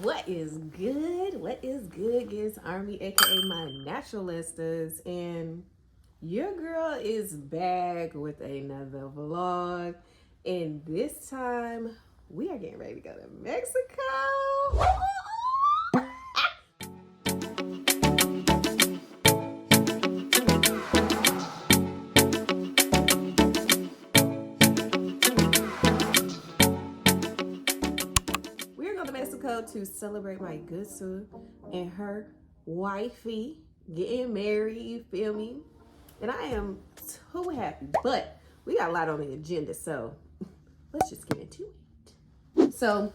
What is good? What is good? It's Army, aka my naturalistas, and your girl is back with another vlog. And this time we are getting ready to go to Mexico. To celebrate my good sis and her wifey getting married, you feel me? And I am so happy, but we got a lot on the agenda, so let's just get into it. So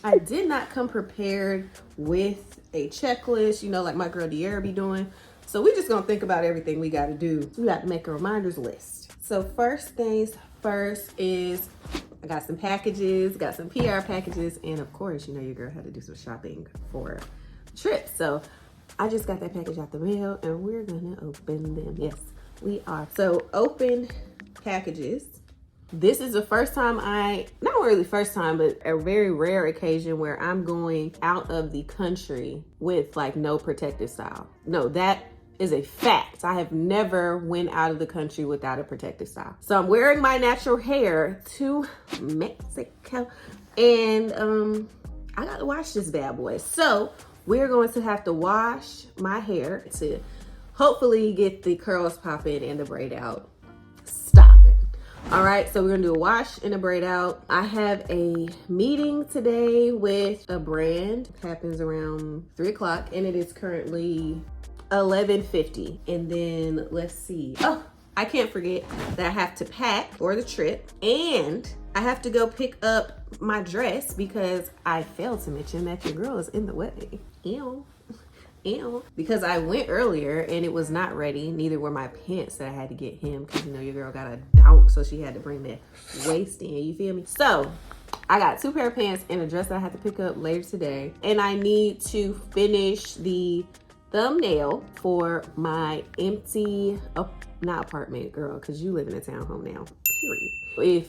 I did not come prepared with a checklist, you know, like my girl Diera be doing. So we're just gonna think about everything we gotta do. We got to make a reminders list. So first things first is I got some packages, got some PR packages, and of course, you know, your girl had to do some shopping for the trip. So I just got that package out the mail and we're gonna open them. Yes, we are. So open packages. This is the first time not really first time, but a very rare occasion where I'm going out of the country with like no protective style. No, that is a fact. I have never went out of the country without a protective style. So I'm wearing my natural hair to Mexico and I gotta wash this bad boy. So we're going to have to wash my hair to hopefully get the curls popping and the braid out. Stop it. All right, so we're gonna do a wash and a braid out. I have a meeting today with a brand. It happens around 3 o'clock and it is currently 11:50. And then let's see. Oh, I can't forget that I have to pack for the trip and I have to go pick up my dress because I failed to mention that your girl is in the way. Ew. Because I went earlier and it was not ready. Neither were my pants that I had to get him because you know your girl got a donk, so she had to bring that waist in, you feel me? So I got 2 pair of pants and a dress that I have to pick up later today. And I need to finish the thumbnail for my empty, not apartment, girl, because you live in a townhome now, period. If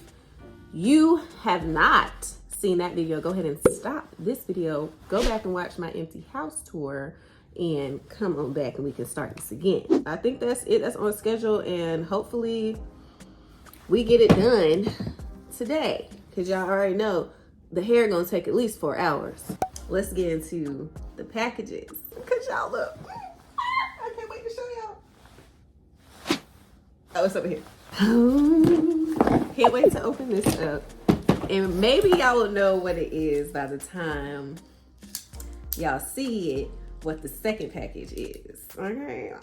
you have not seen that video, go ahead and stop this video, go back and watch my empty house tour, and come on back and we can start this again. I think that's it. That's on schedule, and hopefully we get it done today, because y'all already know the hair gonna take at least 4 hours. Let's get into the packages. Cause y'all look, I can't wait to show y'all. Oh, it's over here. Can't wait to open this up. And maybe y'all will know what it is by the time y'all see it, what the second package is. Okay.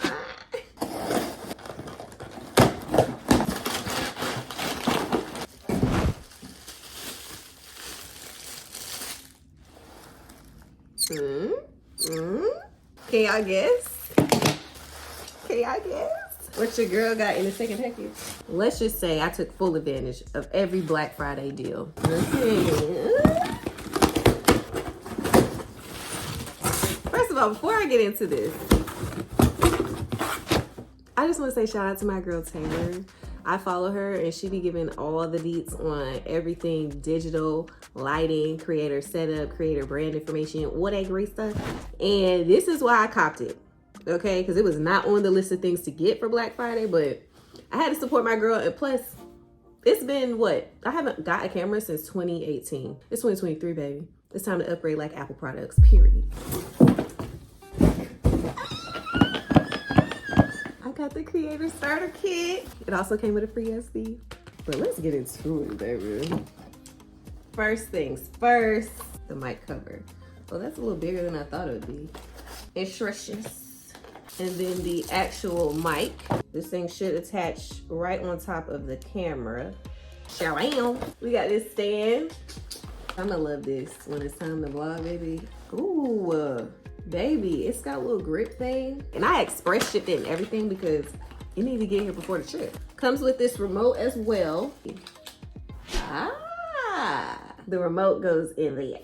Can y'all guess? Can y'all guess what your girl got in the second package? Let's just say I took full advantage of every Black Friday deal. First of all, before I get into this, I just want to say shout out to my girl Taylor. I follow her and she be giving all the deets on everything digital, lighting, creator setup, creator brand information, all that great stuff. And this is why I copped it, okay? Because it was not on the list of things to get for Black Friday, but I had to support my girl. And plus, it's been what? I haven't got a camera since 2018. It's 2023, baby. It's time to upgrade like Apple products, period. Got the creator starter kit. It also came with a free SD. But let's get into it, baby. First things first, the mic cover. Well, that's a little bigger than I thought it would be. Instructions. And then the actual mic. This thing should attach right on top of the camera. Shalom. We got this stand. I'm gonna love this when it's time to vlog, baby. Ooh. Baby, it's got a little grip thing. And I express shipped it and everything because it needed to get here before the trip. Comes with this remote as well. The remote goes in there.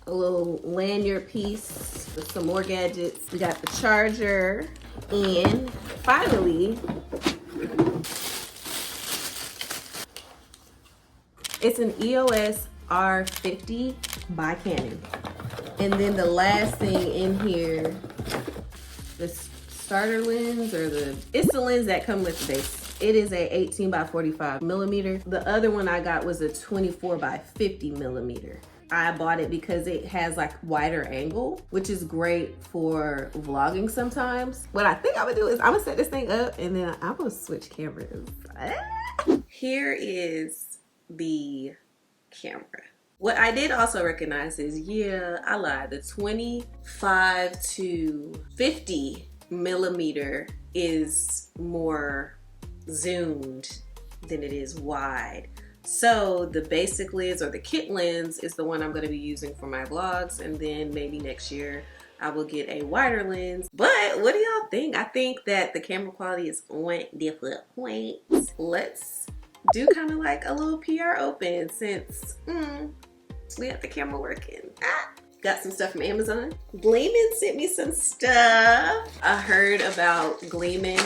A little lanyard piece with some more gadgets. We got the charger. And finally, it's an EOS R50 by Canon. And then the last thing in here, the starter lens, or it's the lens that come with the base. It is a 18 by 45 millimeter. The other one I got was a 24 by 50 millimeter. I bought it because it has like wider angle, which is great for vlogging sometimes. What I think I'm gonna do is I'm gonna set this thing up and then I'm gonna switch cameras. Here is the camera. What I did also recognize is, yeah, I lied. The 25 to 50 millimeter is more zoomed than it is wide. So the basic lens, or the kit lens, is the one I'm going to be using for my vlogs, and then maybe next year I will get a wider lens. But what do y'all think? I think that the camera quality is on different points. Let's do kind of like a little PR open since we have the camera working. Got some stuff from Amazon. Gleamin sent me some stuff. I heard about Gleamin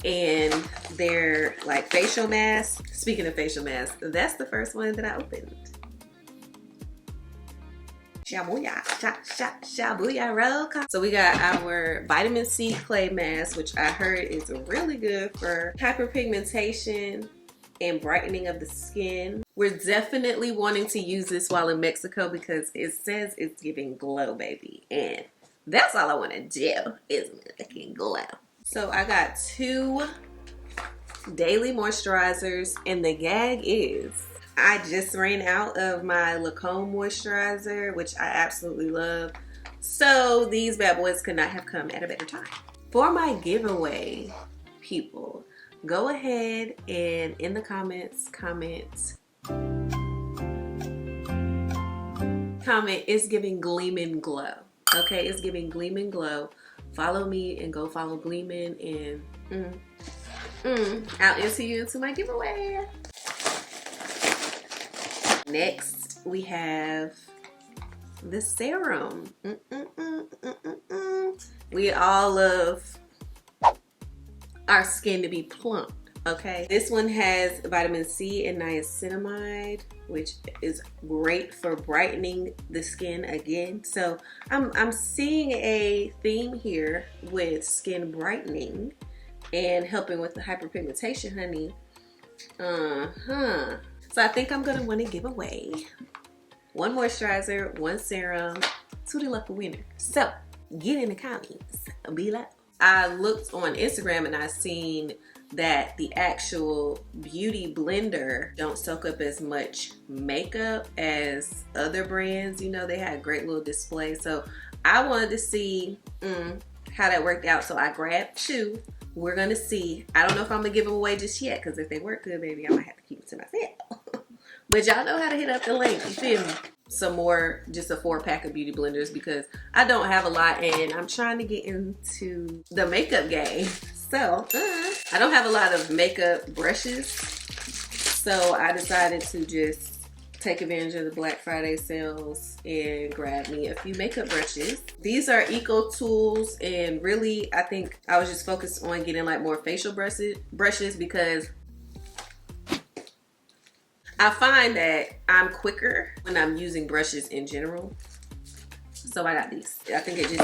and their like facial mask. Speaking of facial masks, that's the first one that I opened. Shabuya, shabuya, roll call. So we got our vitamin C clay mask, which I heard is really good for hyperpigmentation and brightening of the skin. We're definitely wanting to use this while in Mexico because it says it's giving glow, baby. And that's all I want to do is making glow. So I got 2 daily moisturizers, and the gag is I just ran out of my Lancome moisturizer, which I absolutely love. So these bad boys could not have come at a better time. For my giveaway, people, go ahead and in the comments, comment it's giving Gleamin glow. Okay, it's giving Gleamin glow. Follow me and go follow Gleamin, and I'll enter you into my giveaway. Next, we have the serum. We all love our skin to be plump, okay? This one has vitamin C and niacinamide, which is great for brightening the skin again. So I'm seeing a theme here with skin brightening and helping with the hyperpigmentation, honey. So I think I'm gonna want to give away 1 moisturizer, 1 serum, 2 lucky winner. So get in the comments below. I looked on Instagram and I seen that the actual beauty blender don't soak up as much makeup as other brands. You know, they had a great little display. So I wanted to see how that worked out. So I grabbed 2. We're gonna see. I don't know if I'm gonna give them away just yet, because if they work good, baby, I might have to keep it to myself. But y'all know how to hit up the link, you feel me? Some more, just a 4-pack of beauty blenders, because I don't have a lot and I'm trying to get into the makeup game. So I don't have a lot of makeup brushes, so I decided to just take advantage of the Black Friday sales and grab me a few makeup brushes. These are Eco Tools, and really I think I was just focused on getting like more facial brushes because I find that I'm quicker when I'm using brushes in general. So I got these. I think it just,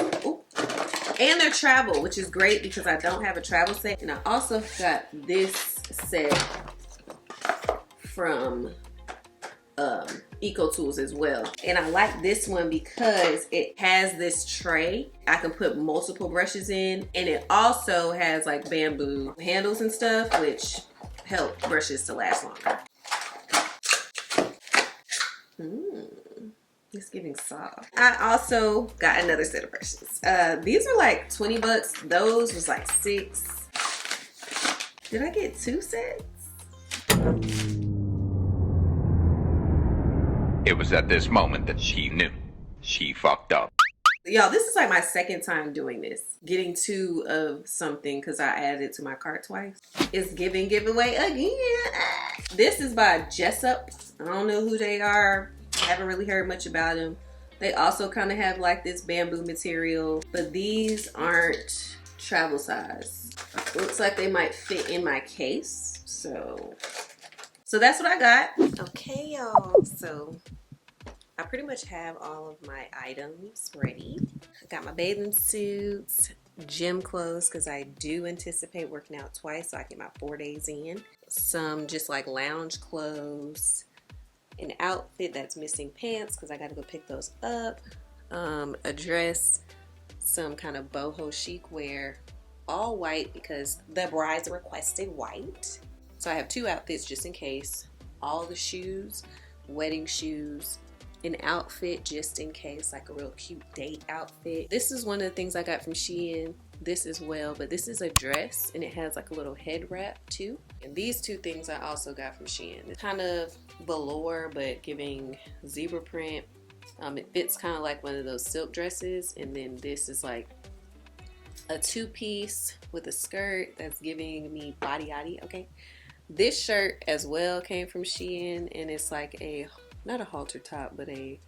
and they're travel, which is great because I don't have a travel set. And I also got this set from Eco Tools as well. And I like this one because it has this tray I can put multiple brushes in, and it also has like bamboo handles and stuff, which help brushes to last longer. It's giving soft. I also got another set of brushes. These are like 20 bucks. Those was like 6. Did I get 2 sets? It was at this moment that she knew she fucked up. Y'all, this is like my 2nd time doing this. Getting 2 of something because I added it to my cart twice. It's giving giveaway again. This is by Jessup. I don't know who they are. Haven't really heard much about them. They also kind of have like this bamboo material, but these aren't travel size. Looks like they might fit in my case. So that's what I got. Okay, y'all. So I pretty much have all of my items ready. I got my bathing suits, gym clothes, because I do anticipate working out twice, so I get my 4 days in. Some just like lounge clothes, an outfit that's missing pants because I got to go pick those up, a dress, some kind of boho chic wear, all white because the brides requested white. So I have 2 outfits just in case. All the shoes, wedding shoes, an outfit just in case, like a real cute date outfit. This is one of the things I got from Shein. This as well, but this is a dress and it has like a little head wrap too. And these 2 things I also got from Shein. It's kind of velour but giving zebra print. It fits kind of like one of those silk dresses, and then this is like a 2-piece with a skirt that's giving me body yaddy. Okay, this shirt as well came from Shein, and it's like a, not a halter top, but a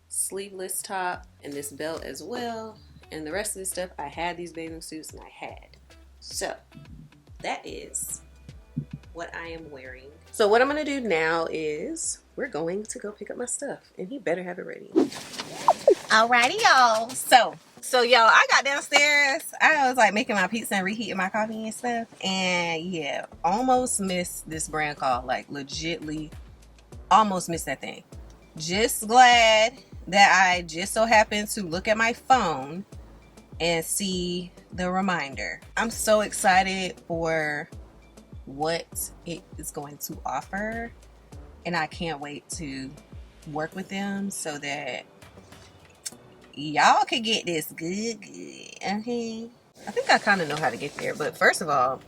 sleeveless top, and this belt as well. And the rest of this stuff, I had these bathing suits and I had. So that is what I am wearing. So what I'm gonna do now is we're going to go pick up my stuff, and he better have it ready. Alrighty, y'all. So y'all, I got downstairs. I was like making my pizza and reheating my coffee and stuff, and yeah, almost missed this brand call. Like legitly, almost missed that thing. Just glad that I just so happened to look at my phone and see the reminder. I'm so excited for what it is going to offer, and I can't wait to work with them so that y'all can get this good. Okay, I think I kind of know how to get there, but first of all,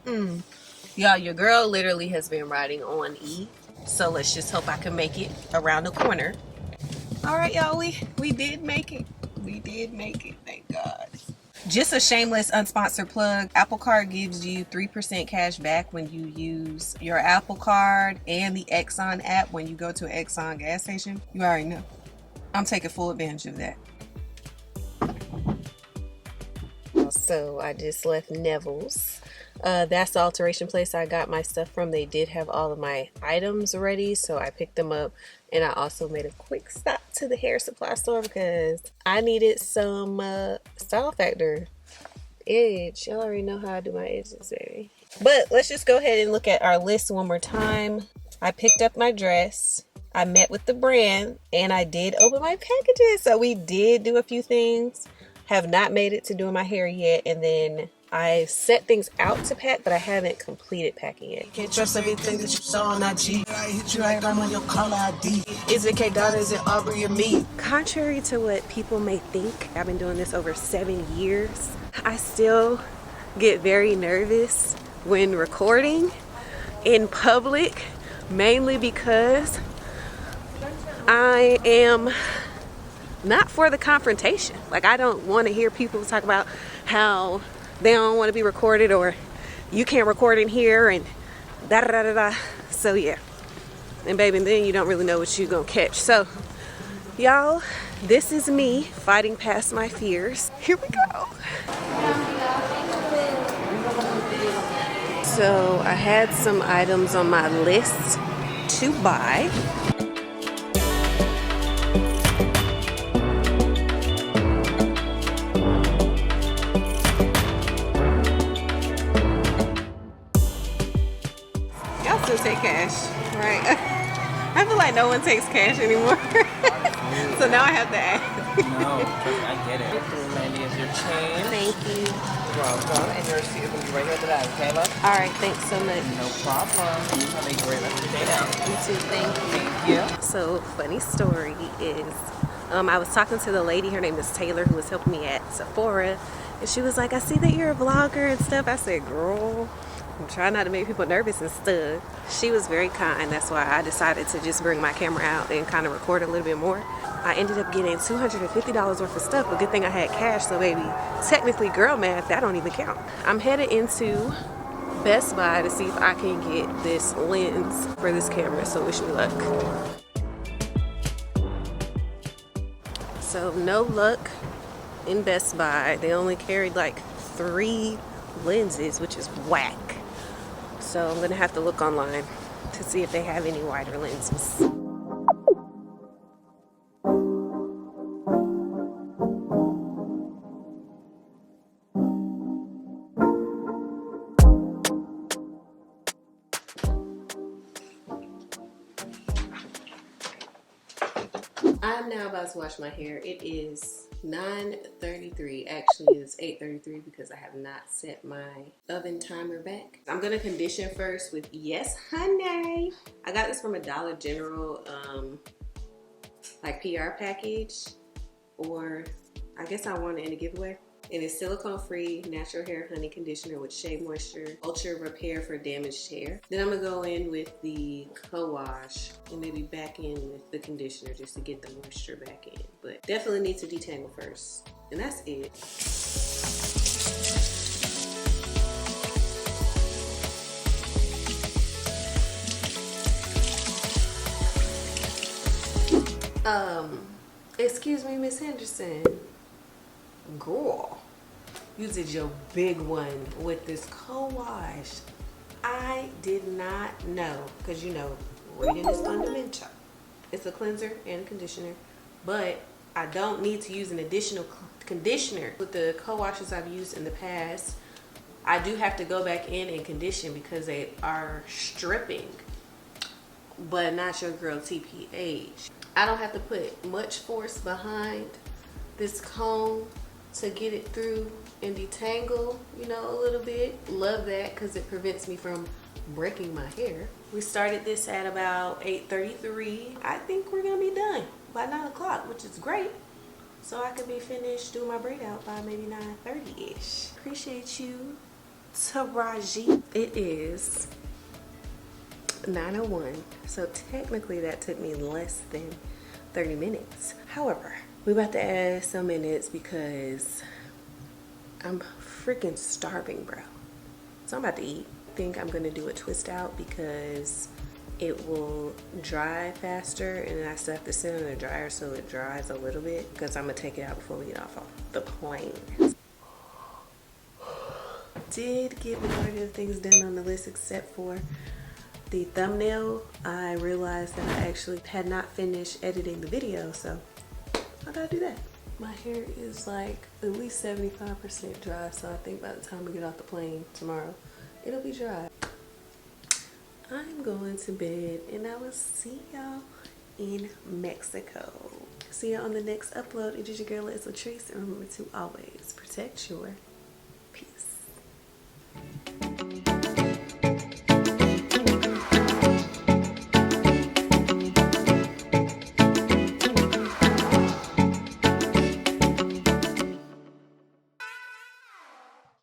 y'all, your girl literally has been riding on E, so let's just hope I can make it around the corner. All right, y'all, we did make it. We did make it, thank God. Just a shameless unsponsored plug. Apple Card gives you 3% cash back when you use your Apple Card and the Exxon app when you go to an Exxon gas station. You already know. I'm taking full advantage of that. So I just left Neville's. That's the alteration place I got my stuff from. They did have all of my items ready, so I picked them up. And I also made a quick stop to the hair supply store because I needed some Style Factor edge. Y'all already know how I do my edges, baby. But let's just go ahead and look at our list one more time. I picked up my dress. I met with the brand, and I did open my packages. So we did do a few things. Have not made it to doing my hair yet, and then I set things out to pack, but I haven't completed packing yet. Can't trust everything that you saw on IG. I hit you like I'm on your call ID. Is it K Dot? Is it Aubrey or me? Contrary to what people may think, I've been doing this over 7 years. I still get very nervous when recording in public, mainly because I am not for the confrontation. Like, I don't want to hear people talk about how they don't want to be recorded, or you can't record in here, and da da da da. So yeah, and baby, then you don't really know what you're gonna catch. So y'all, this is me fighting past my fears. Here we go. So I had some items on my list to buy. Take cash, right? I feel like no one takes cash anymore. So now I have to ask. No, I get it. Mandy is your chain. Thank you. You're welcome. And your receipt is going to be right here at the bag, okay, love? All right, thanks so much. No problem. You have a great rest of your day now. You too, thank you. Thank you. So, funny story is, I was talking to the lady, her name is Taylor, who was helping me at Sephora, and she was like, I see that you're a vlogger and stuff. I said, girl, I'm trying not to make people nervous and stuff. She was very kind. That's why I decided to just bring my camera out and kind of record a little bit more. I ended up getting $250 worth of stuff, but good thing I had cash, so baby, technically girl math, that don't even count. I'm headed into Best Buy to see if I can get this lens for this camera, so wish me luck. So no luck in Best Buy. They only carried like 3 lenses, which is whack. So I'm gonna have to look online to see if they have any wider lenses. I'm now about to wash my hair. It is 9:33. Actually, it's 8:33 because I have not set my oven timer back. I'm gonna condition first with Yes Honey. I got this from a Dollar General like PR package, or I guess I won it in a giveaway. And it's silicone free natural hair honey conditioner with shea moisture, ultra repair for damaged hair. Then I'm gonna go in with the co-wash and maybe back in with the conditioner just to get the moisture back in. But definitely need to detangle first. And that's it. Excuse me, Miss Henderson. Girl, you did your big one with this co-wash. I did not know, because you know, reading is fundamental. It's a cleanser and conditioner, but I don't need to use an additional conditioner. With the co-washes I've used in the past, I do have to go back in and condition because they are stripping, but not your girl TPH. I don't have to put much force behind this comb to get it through and detangle, you know, a little bit. Love that because it prevents me from breaking my hair. We started this at about 8:33. I think we're gonna be done by 9 o'clock, which is great. So I could be finished doing my braid out by maybe 9:30-ish. Appreciate you, Taraji. It is 9:01, so technically that took me less than 30 minutes. However, we're about to add some minutes because I'm freaking starving, bro. So I'm about to eat. I think I'm gonna do a twist out because it will dry faster, and then I still have to sit in the dryer so it dries a little bit because I'm gonna take it out before we get off the plane. Did get majority of the things done on the list except for the thumbnail. I realized that I actually had not finished editing the video, so I gotta do that. My hair is like at least 75% dry, so I think by the time we get off the plane tomorrow, it'll be dry. I'm going to bed, and I will see y'all in Mexico. See y'all on the next upload. It is your girl, LATRICE, and remember to always protect your